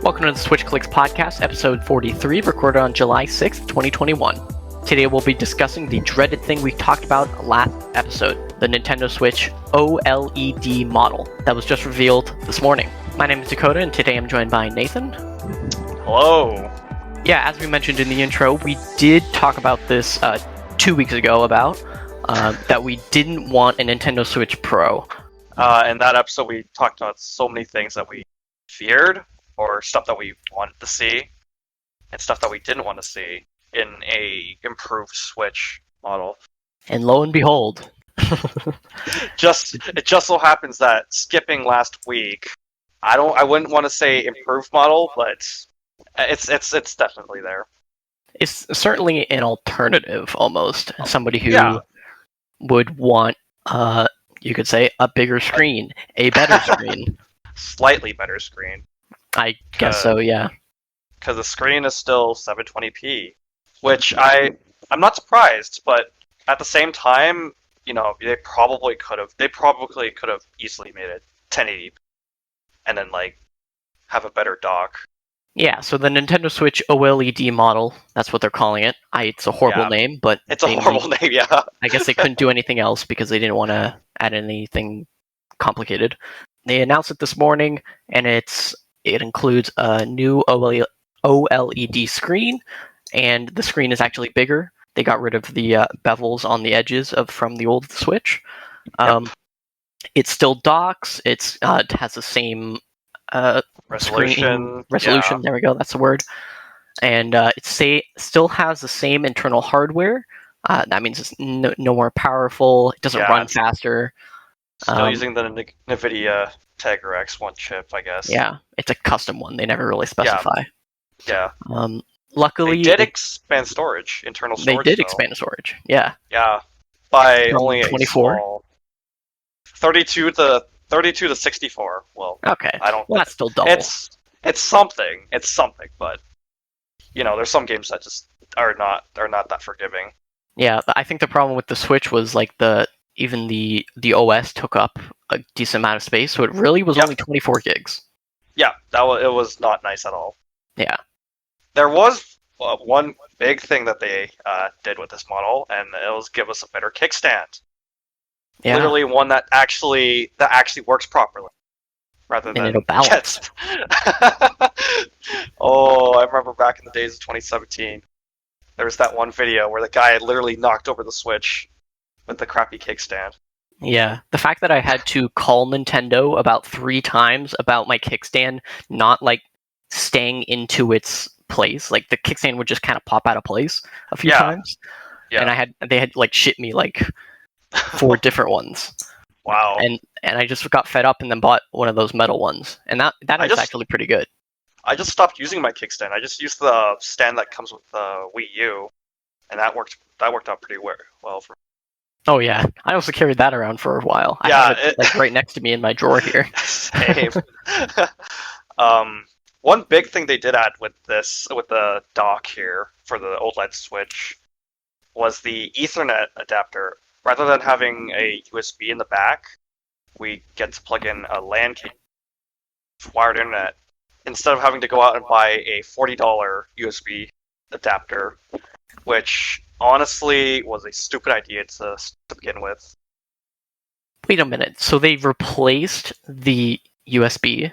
Welcome to the SwitchClicksPodcast, episode 43, recorded on July 6th, 2021. Today we'll be discussing the dreaded thing we talked about last episode, the Nintendo Switch OLED Model that was just revealed this morning. My name is Dakota, and today I'm joined by Nathan. Hello. Yeah, as we mentioned in the intro, we did talk about this 2 weeks ago about that we didn't want a Nintendo Switch Pro. In that episode, we talked about so many things that we feared, or stuff that we wanted to see, and stuff that we didn't want to see in a improved Switch model. And lo and behold, it just so happens that skipping last week, I wouldn't want to say improved model, but it's definitely there. it's certainly an alternative almost. Somebody who would want, you could say, a bigger screen, a better screen. Slightly better screen. I guess so, yeah. Because the screen is still 720p, which I'm not surprised, but at the same time, you know, they probably could have easily made it 1080p, and then have a better dock. Yeah, so the Nintendo Switch OLED model, that's what they're calling it. It's a horrible name, but it's a horrible name, yeah. I guess they couldn't do anything else because they didn't want to add anything complicated. They announced it this morning, and it includes a new OLED screen, and the screen is actually bigger. They got rid of the bevels on the edges from the old Switch. It still docks. It has the same resolution. Resolution. There we go. That's the word. And it still has the same internal hardware. That means it's no more powerful. It doesn't run faster. Still using the NVIDIA Tegra X1 chip, I guess. Yeah, it's a custom one. They never really specify. Yeah. Luckily, they did expand storage, internal storage. They did expand storage. Yeah. Yeah, by From only 24? a small 32 to 64. Well, okay. Well, that's still double. It's something. It's something, but you know, there's some games that just are not that forgiving. Yeah, I think the problem with the Switch was even the OS took up a decent amount of space, so it really was only 24 gigs. Yeah, it was not nice at all. Yeah. There was one big thing that they did with this model, and it was give us a better kickstand. Yeah. Literally one that actually works properly, rather than it'll balance. Oh, I remember back in the days of 2017. There was that one video where the guy literally knocked over the Switch with the crappy kickstand. Yeah, the fact that I had to call Nintendo about 3 times about my kickstand not staying into its place, the kickstand would just kind of pop out of place a few times. Yeah, and they had ship me 4 different ones. Wow. And I just got fed up and then bought one of those metal ones, and that is actually pretty good. I just stopped using my kickstand. I just used the stand that comes with the Wii U, and that worked out pretty well for me. Oh yeah, I also carried that around for a while. I have it right next to me in my drawer here. Same. One big thing they did add with the dock here for the OLED Switch was the Ethernet adapter. Rather than having a USB in the back, we get to plug in a LAN cable for wired internet instead of having to go out and buy a $40 USB adapter, which honestly was a stupid idea to begin with. Wait a minute. So they replaced the USB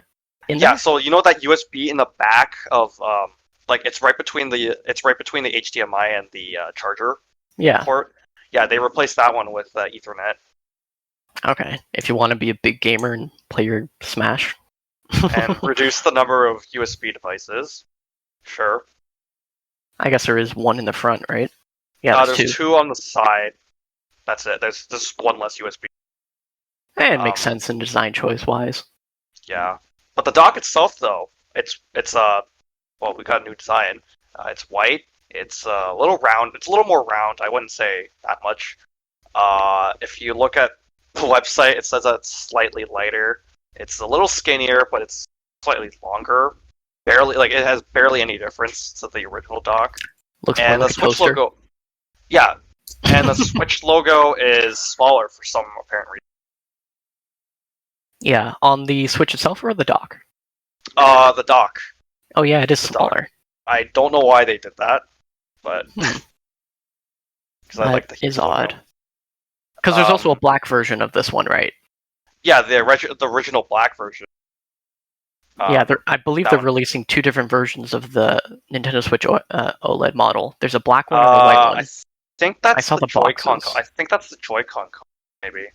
in there? Yeah, so you know that USB in the back of it's right between the HDMI and the charger port. Yeah, they replaced that one with Ethernet. Okay, if you want to be a big gamer and play your Smash. And reduce the number of USB devices. Sure. I guess there is one in the front, right? Yeah, there's 2 on the side. That's it. There's just one less USB. And it makes sense in design choice-wise. Yeah. But the dock itself, though, it's we got a new design. It's white. It's a little round. It's a little more round. I wouldn't say that much. If you look at the website, it says that it's slightly lighter. It's a little skinnier, but it's slightly longer. It has barely any difference to the original dock. Looks more like a Switch toaster. logo. Yeah, and the Switch logo is smaller for some apparent reason. Yeah, on the Switch itself or the dock? The dock. Oh yeah, it is The dock. smaller. I don't know why they did that, but Hmm. because I That like the is huge odd. logo. Because there's also a Um, black version of this one, right? yeah, the original black version. Yeah, Um, I believe that they're one. releasing two different versions of the Nintendo Switch OLED model. There's a black one and a white I one. think I that's saw the the Joy-Con. boxes. I think that's the Joy-Con, maybe.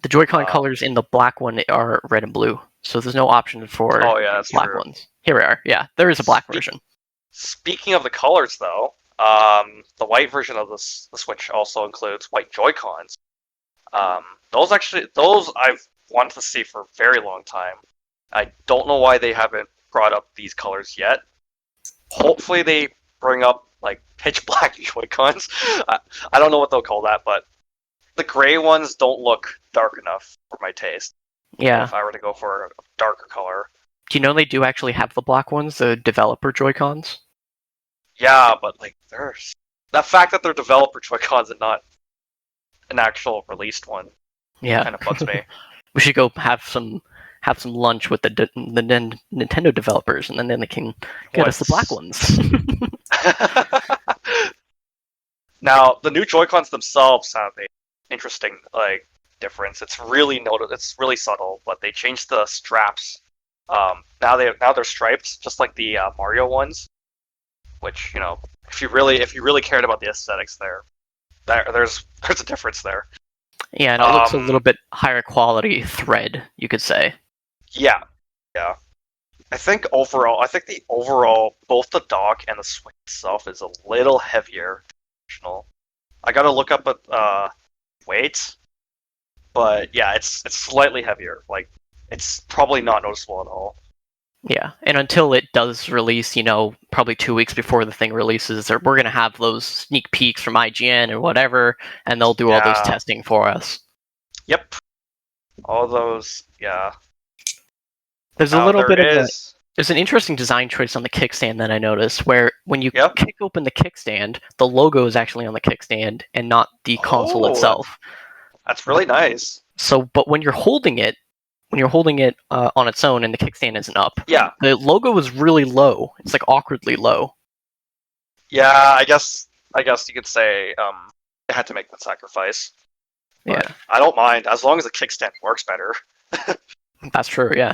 The Joy-Con Um, colors in the black one are red and blue, so there's no option for oh yeah, that's black true. ones. Here we are. Yeah, there is a black Speak, version. Speaking of the colors, though, the white version of the Switch also includes white Joy-Cons. Um, those I've wanted to see for a very long time. I don't know why they haven't brought up these colors yet. Hopefully, they bring up like pitch black Joy-Cons. I don't know what they'll call that, but the gray ones don't look dark enough for my taste. Yeah. If I were to go for a darker color, Do you know they do actually have the black ones, the developer Joy-Cons? yeah, but like there's that fact that they're developer Joy-Cons and not an actual released one Yeah. kind of bugs me. We should go have some lunch with the Nintendo developers, and then they can get us the black What's ones. Now the new Joy-Cons themselves have a interesting like difference. It's really subtle, but they changed the straps. Now they're stripes, just like the Mario ones. Which if you really cared about the aesthetics there's a difference there. Yeah, and it looks a little Um, bit higher quality thread, you could say. yeah, yeah. I think the overall, both the dock and the Switch itself is a little heavier than traditional. I gotta look up at weight, but yeah, it's slightly heavier. Like it's probably not noticeable at all. Yeah, and until it does release, probably 2 weeks before the thing releases, we're going to have those sneak peeks from IGN or whatever, and they'll do all those Yeah. testing for us. Yep. All those. Yeah. There's a Now little there bit of is. there's an interesting design choice on the kickstand that I noticed, where when you Yep. kick open the kickstand, the logo is actually on the kickstand and not the console Oh, itself. that's really nice. But when you're holding it, on its own and the kickstand isn't up, Yeah. the logo is really low. It's like awkwardly low. Yeah. I guess you could say they had to make that sacrifice. But Yeah, I don't mind as long as the kickstand works better. that's true. Yeah.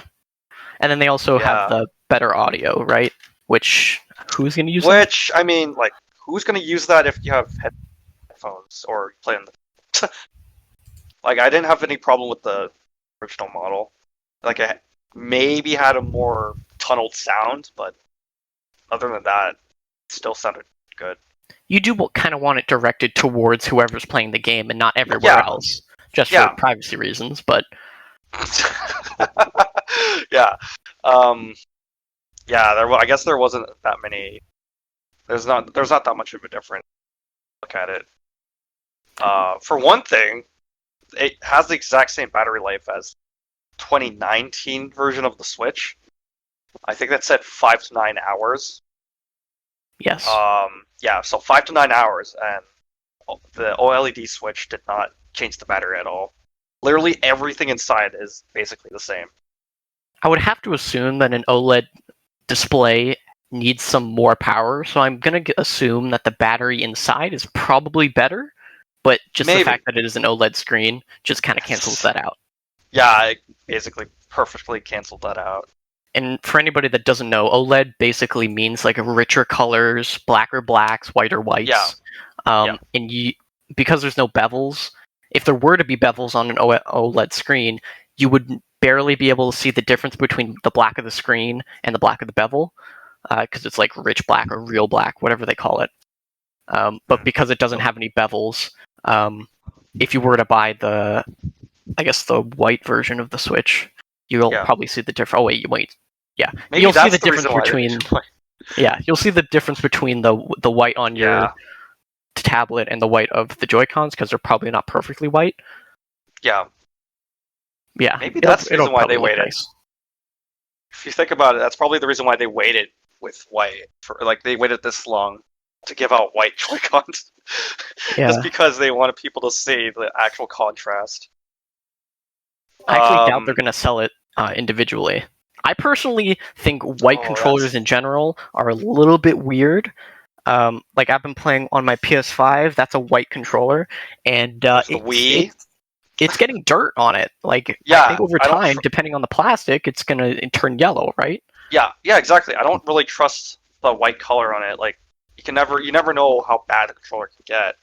And then they also have Yeah. the better audio, right? Which, who's going to use that? Which I mean, like, who's gonna use that if you have headphones or play on the like? I didn't have any problem with the original model. Like, I maybe had a more tunneled sound, but other than that, it still sounded good. You do kind of want it directed towards whoever's playing the game and not everywhere Yeah. else, just for Yeah. privacy reasons. But Yeah. Um. Yeah. I guess there wasn't that many. There's not that much of a difference. Look at it. For one thing, it has the exact same battery life as 2019 version of the Switch. I think that said 5 to 9 hours. yes, Yeah, so 5 to 9 hours, and the OLED Switch did not change the battery at all. Literally everything inside is basically the same. I would have to assume that an OLED display needs some more power, so I'm going to assume that the battery inside is probably better, but just the Maybe. fact that it is an OLED screen just kind of cancels that out. Yeah, I basically perfectly canceled that out. And for anybody that doesn't know, OLED basically means like richer colors, blacker blacks, whiter whites. Yeah. And because there's no bezels, if there were to be bezels on an OLED screen, you would barely be able to see the difference between the black of the screen and the black of the bevel, because it's like rich black or real black, whatever they call it. But because it doesn't have any bezels, if you were to buy the white version of the Switch, you'll probably see the difference. Oh wait. Yeah, Maybe you'll that's see the the difference reason why between. Yeah, you'll see the difference between the white on your tablet and the white of the Joy-Cons because they're probably not perfectly white. Yeah. Yeah, Maybe that's the reason why they waited. Nice. If you think about it, that's probably the reason why they waited with white. They waited this long to give out white Joy-Cons. Yeah. Just because they wanted people to see the actual contrast. I actually doubt they're going to sell it individually. I personally think white controllers in general are a little bit weird. Like I've been playing on my PS5. That's a white controller, and There's the Wii. it's getting dirt on it. Like I Yeah, think over I don't time, depending on the plastic, it's gonna turn yellow, right? Yeah, exactly. I don't really trust the white color on it. Like, you never know how bad the controller can get.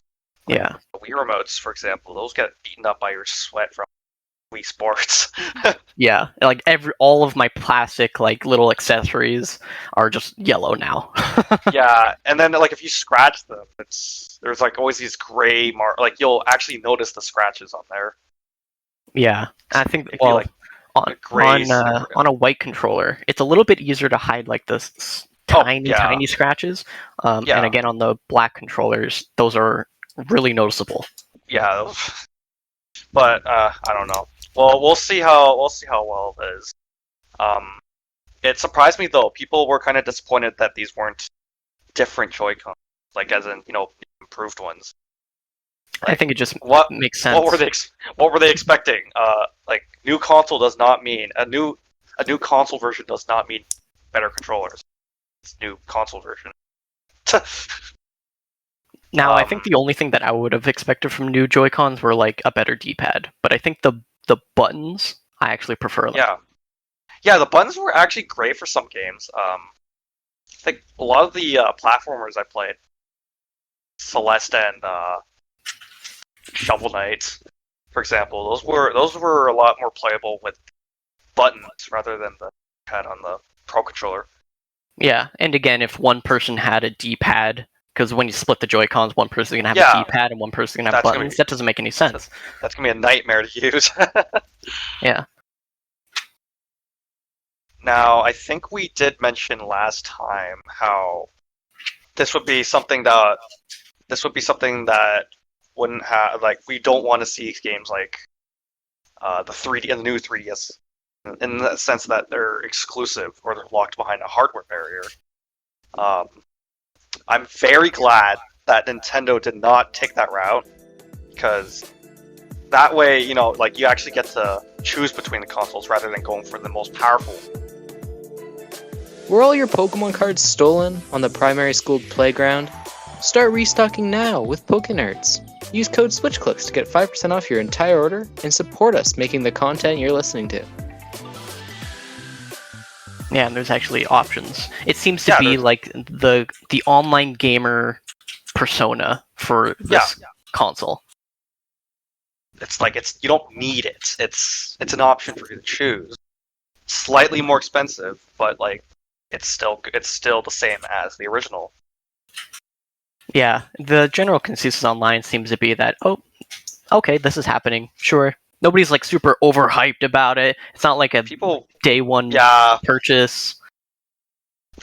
Like, Yeah. the Wii remotes, for example, those get beaten up by your sweat from Wii Sports. Yeah, like all of my plastic like little accessories are just yellow now. Yeah, and then like if you scratch them, there's like always these gray like you'll actually notice the scratches on there. Yeah, I think It'd be like on a gray on a white controller, it's a little bit easier to hide like the tiny scratches. And again, on the black controllers, those are really noticeable. Yeah, but I don't know. Well, we'll see how well it is. It surprised me though. People were kind of disappointed that these weren't different Joy-Cons, like as in improved ones. Like, I think it just makes sense. What were they expecting? Like new console does not mean a new console version does not mean better controllers. It's new console version. Now, I think the only thing that I would have expected from new Joy-Cons were like a better D-pad, but I think the buttons I actually prefer them. Yeah, the buttons were actually great for some games. I think a lot of the platformers I played, Celeste and Shovel Knight, for example, those were a lot more playable with buttons rather than the pad on the Pro controller. Yeah, and again, if one person had a D-pad, because when you split the Joy-Cons, one person's gonna have a D-pad and one person's gonna have buttons. That doesn't make any sense. That's gonna be a nightmare to use. Yeah. Now, I think we did mention last time how this would be something that wouldn't have, like, we don't want to see games like the 3D and the new 3DS in the sense that they're exclusive or they're locked behind a hardware barrier. I'm very glad that Nintendo did not take that route, because that way, like, you actually get to choose between the consoles rather than going for the most powerful. Were all your Pokemon cards stolen on the primary school playground? Start restocking now with Pokenerds. Use code SwitchClicks to get 5% off your entire order and support us making the content you're listening to. Yeah, and there's actually options. It seems to be like the online gamer persona for this console. It's like you don't need it. It's an option for you to choose. Slightly more expensive, but like it's still the same as the original. Yeah, the general consensus online seems to be that, oh, okay, this is happening. Sure. Nobody's like super overhyped about it. It's not like a day one purchase.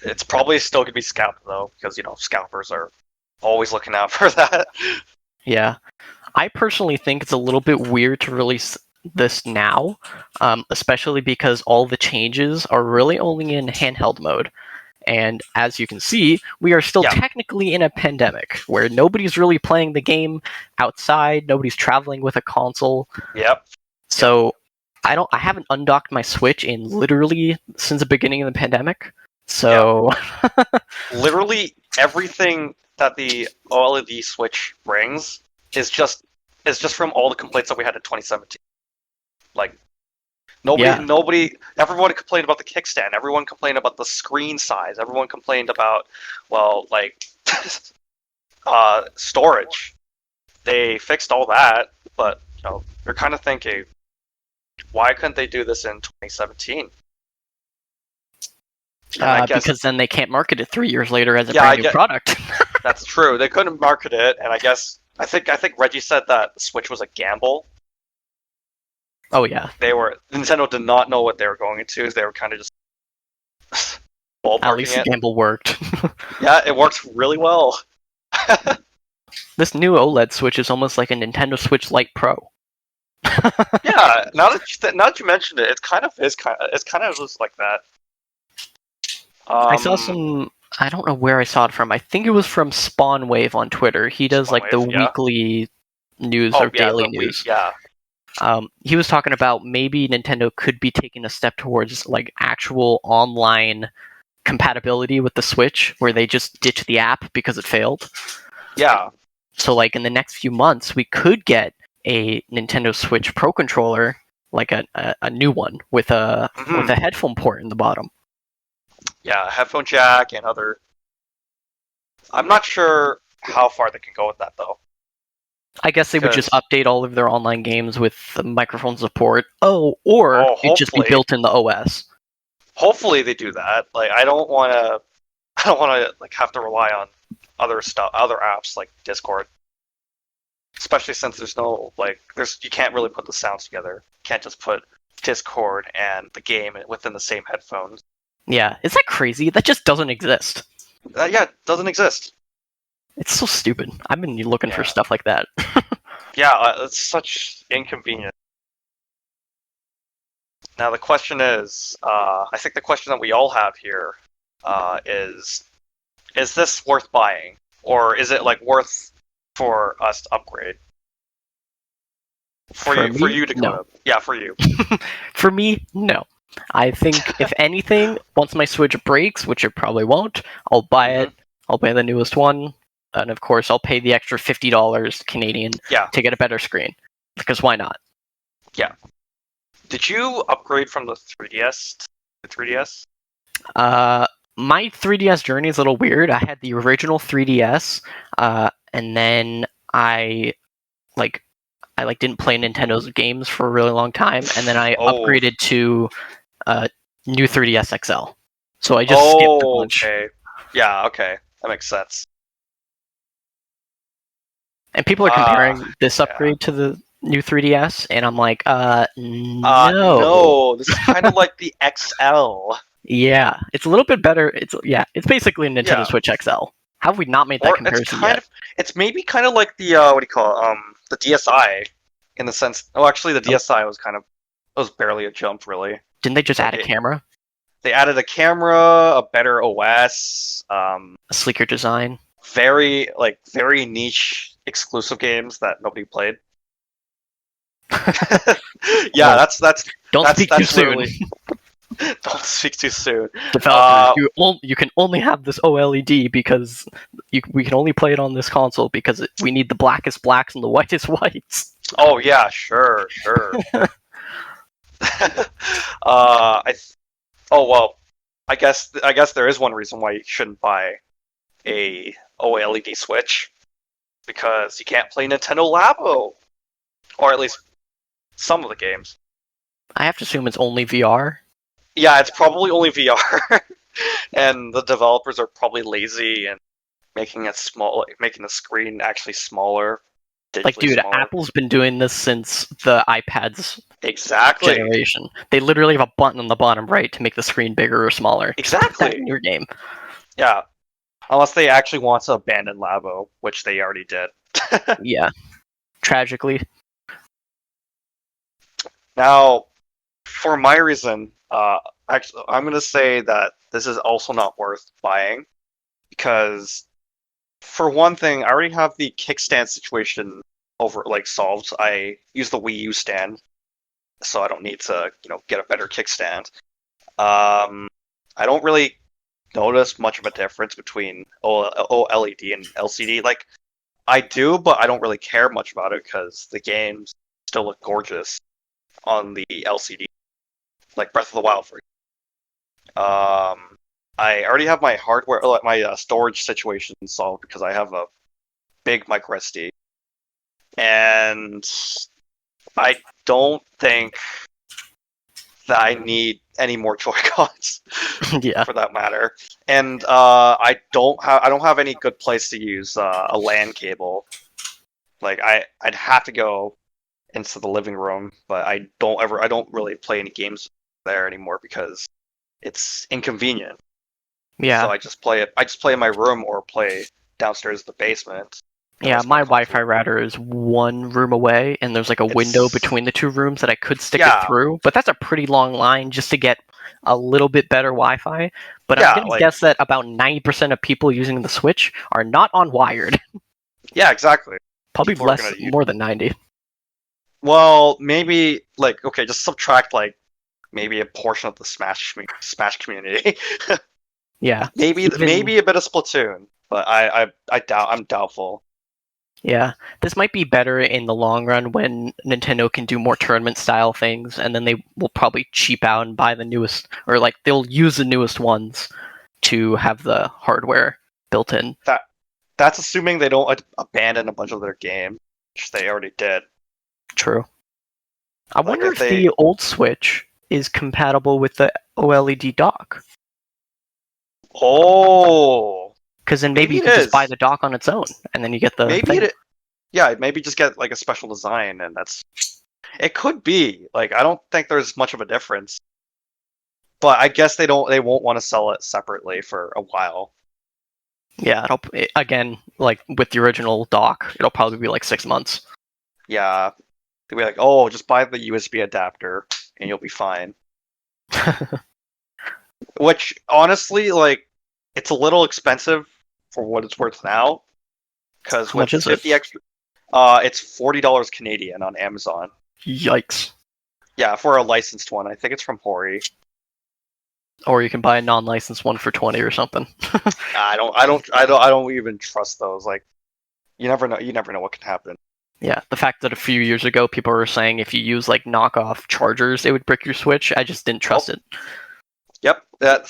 It's probably still gonna be scalped though, because scalpers are always looking out for that. Yeah. I personally think it's a little bit weird to release this now, especially because all the changes are really only in handheld mode. And as you can see, we are still technically in a pandemic where nobody's really playing the game outside, nobody's traveling with a console. Yep. So I haven't undocked my Switch in literally since the beginning of the pandemic. So literally everything that the OLED Switch brings is just from all the complaints that we had in 2017. Like everyone complained about the kickstand, everyone complained about the screen size, everyone complained about storage. They fixed all that, but you're kind of thinking, why couldn't they do this in 2017? Because then they can't market it 3 years later as a brand new product. That's true. They couldn't market it, and I think Reggie said that the Switch was a gamble. Oh yeah. Nintendo did not know what they were going into. They were kind of just ballparking At least the gamble worked. Yeah, it works really well. This new OLED Switch is almost like a Nintendo Switch Lite Pro. Yeah, now that you mentioned it, it's kind of just like that. I saw some. I don't know where I saw it from. I think it was from Spawn Wave on Twitter. He does the weekly news or daily news. He was talking about maybe Nintendo could be taking a step towards like actual online compatibility with the Switch, where they just ditch the app because it failed. Yeah. So like in the next few months, we could get a Nintendo Switch Pro controller, like a new one with a headphone port in the bottom. Yeah, headphone jack and other. I'm not sure how far they can go with that though. I guess they would just update all of their online games with the microphone support. Or it'd just be built in the OS. Hopefully they do that. Like I don't want to like have to rely on other apps like Discord. Especially since there's no you can't really put the sounds together. You can't just put Discord and the game within the same headphones. Yeah, is that crazy? That just doesn't exist. Yeah, it doesn't exist. It's so stupid. I've been looking for stuff like that. Yeah, it's such inconvenience. Now the question is, I think the question that we all have here is this worth buying, or is it worth for us to upgrade? For you to no. Yeah, for you. For me, no. I think if anything, once my Switch breaks, which it probably won't, I'll buy it. I'll buy the newest one, and of course, I'll pay the extra $50 Canadian to get a better screen. Because why not? Yeah. Did you upgrade from the 3DS to the 3DS? My 3DS journey is a little weird. I had the original 3DS, and then I didn't play Nintendo's games for a really long time, and then I upgraded to new 3DS XL. So I just skipped a bunch. Okay. Yeah, okay. That makes sense. And people are comparing this upgrade to the new 3DS, and I'm like, no. No, this is kind of like the XL. Yeah, it's a little bit better. It's basically a Nintendo Switch XL. How have we not made that comparison yet? It's maybe kind of like the what do you call it? The DSi, in the sense. Oh, actually, the DSi was barely a jump, really. Didn't they just add a camera? They added a camera, a better OS, a sleeker design. Very niche exclusive games that nobody played. Yeah, well, that's. Don't speak too soon. Don't speak too soon. Developers, you can only have this OLED because we can only play it on this console because we need the blackest blacks and the whitest whites. Oh yeah, sure. I guess there is one reason why you shouldn't buy a OLED Switch, because you can't play Nintendo Labo, or at least some of the games. I have to assume it's only VR. Yeah, it's probably only VR, and the developers are probably lazy and making it small, making the screen actually smaller. Dude, smaller. Apple's been doing this since the iPad's generation. They literally have a button on the bottom right to make the screen bigger or smaller. Exactly. In your game. Yeah. Unless they actually want to abandon Labo, which they already did. Yeah. Tragically. Now, for my reason, actually, I'm going to say that this is also not worth buying, because for one thing, I already have the kickstand situation solved. I use the Wii U stand, so I don't need to, get a better kickstand. I don't really notice much of a difference between OLED and LCD. I do, but I don't really care much about it because the games still look gorgeous on the LCD, like Breath of the Wild, for example. I already have my hardware, my storage situation solved because I have a big micro SD, and I don't think that I need any more Joy-Cons. Yeah. For that matter, and I don't have any good place to use a LAN cable. I'd have to go into the living room, but I don't really play any games there anymore because it's inconvenient. Yeah. So I just play in my room or play downstairs in the basement. Yeah, my Wi-Fi router is one room away, and there's a window between the two rooms that I could stick it through, but that's a pretty long line just to get a little bit better Wi-Fi. But I'm going to guess that about 90% of people using the Switch are not on wired. Yeah, exactly. Probably more than 90. Well, maybe like okay, just subtract like maybe a portion of the Smash community. Yeah. maybe Even maybe a bit of Splatoon, but I doubt I'm doubtful. Yeah, this might be better in the long run when Nintendo can do more tournament style things, and then they will probably cheap out and buy the newest, or like they'll use the newest ones to have the hardware built in. That's assuming they don't abandon a bunch of their games, which they already did. True. I Like wonder if if they the old Switch is compatible with the OLED dock, oh because then maybe maybe you it can just buy is the dock on its own, and then you get the maybe thing. it yeah maybe just get like a special design and that's it could be like I don't think there's much of a difference, but I guess they won't want to sell it separately for a while. Yeah, again, like with the original dock, it'll probably be like 6 months. Yeah, they'll be like, oh, just buy the USB adapter and you'll be fine. Which honestly, like, it's a little expensive for what it's worth now. Because How with much is it? 50 extra, it's $40 Canadian on Amazon. Yikes. Yeah, for a licensed one. I think it's from Hori. Or you can buy a non-licensed one for 20 or something. I don't even trust those. Like, you never know. You never know what can happen. Yeah, the fact that a few years ago people were saying if you use like knockoff chargers, it would brick your Switch. I just didn't trust it. Yep, that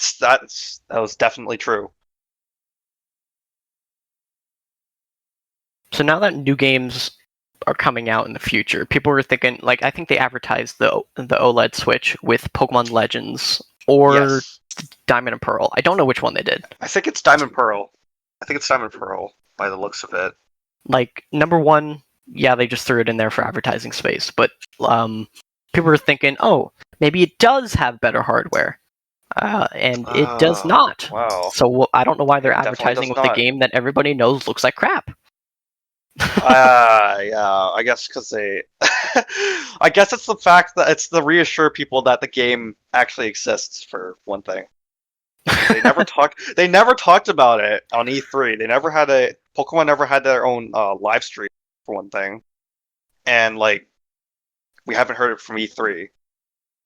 was definitely true. So now that new games are coming out in the future, people were thinking like I think they advertised the OLED Switch with Pokemon Legends or Yes, Diamond and Pearl. I don't know which one they did. I think it's Diamond Pearl. I think it's Diamond Pearl by the looks of it. Like number one, yeah, they just threw it in there for advertising space, but people were thinking, oh, maybe it does have better hardware. And it does not. Wow. So I don't know why they're It definitely advertising does with a not. game that everybody knows looks like crap. Yeah, I guess because they, I guess it's the fact that it's to reassure people that the game actually exists for one thing. They never talked. They never talked about it on E3. They never had a Pokemon never had their own live stream for one thing, and like we haven't heard it from E3.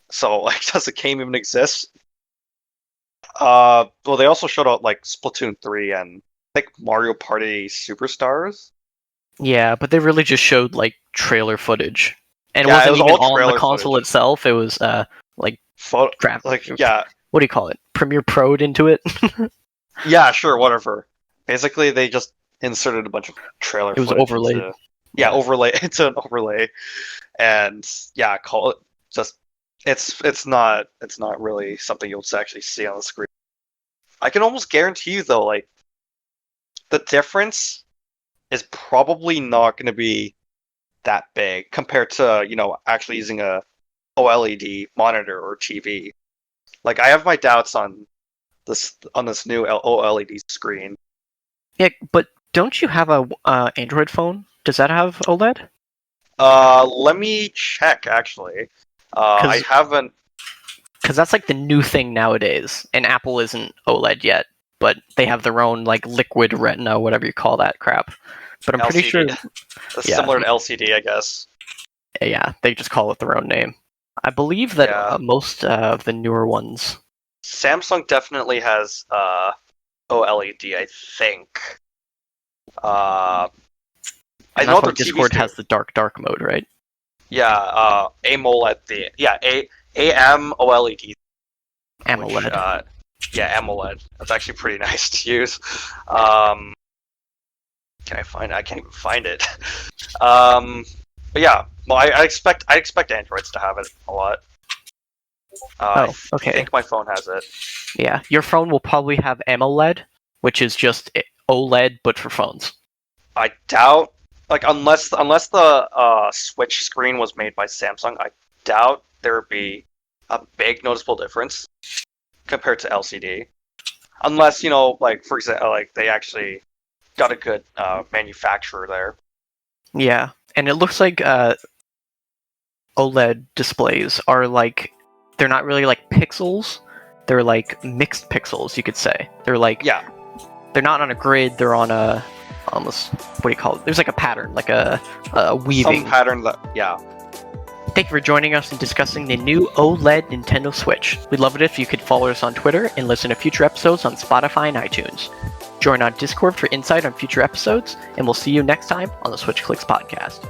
So like, does the game even exist? Well, they also showed out like Splatoon 3 and I think Mario Party Superstars. Yeah, but they really just showed like trailer footage, and it Yeah, wasn't it was even all on the trailer console footage. itself. It was like crap. Like yeah, What do you call it? Premiere Pro'd into it. yeah, sure, whatever. Basically, they just inserted a bunch of trailer It was footage overlaid. into overlay into an overlay, and yeah, call it just it's not really something you'll actually see on the screen. I can almost guarantee you though, like the difference is probably not going to be that big compared to actually using a OLED monitor or TV. Like I have my doubts on this new OLED screen. Yeah, but don't you have a Android phone? Does that have OLED? Let me check actually. I haven't. Because that's like the new thing nowadays, and Apple isn't OLED yet, but they have their own like liquid retina, whatever you call that crap. But I'm pretty sure, It's similar to LCD, I guess. yeah, they just call it their own name. I believe that most of the newer ones. Samsung definitely has OLED, I think. I know their Discord TVs has the dark mode, right? Yeah, AMOLED. AM OLED. AMOLED. Yeah, AMOLED. That's actually pretty nice to use. Can I find it? I can't even find it. But yeah, well, I expect Androids to have it a lot. Okay. I think my phone has it. Yeah, your phone will probably have AMOLED, which is just OLED but for phones. I doubt, like, unless the Switch screen was made by Samsung, I doubt there would be a big noticeable difference compared to LCD. Unless like for example, like they actually got a good manufacturer there. Yeah, and it looks like OLED displays are like they're not really like pixels. They're like mixed pixels, you could say. They're like they're not on a grid. They're on a almost what do you call it? There's like a pattern, like a weaving. Some pattern that Thank you for joining us in discussing the new OLED Nintendo Switch. We'd love it if you could follow us on Twitter and listen to future episodes on Spotify and iTunes. Join our Discord for insight on future episodes, and we'll see you next time on the Switch Clicks Podcast.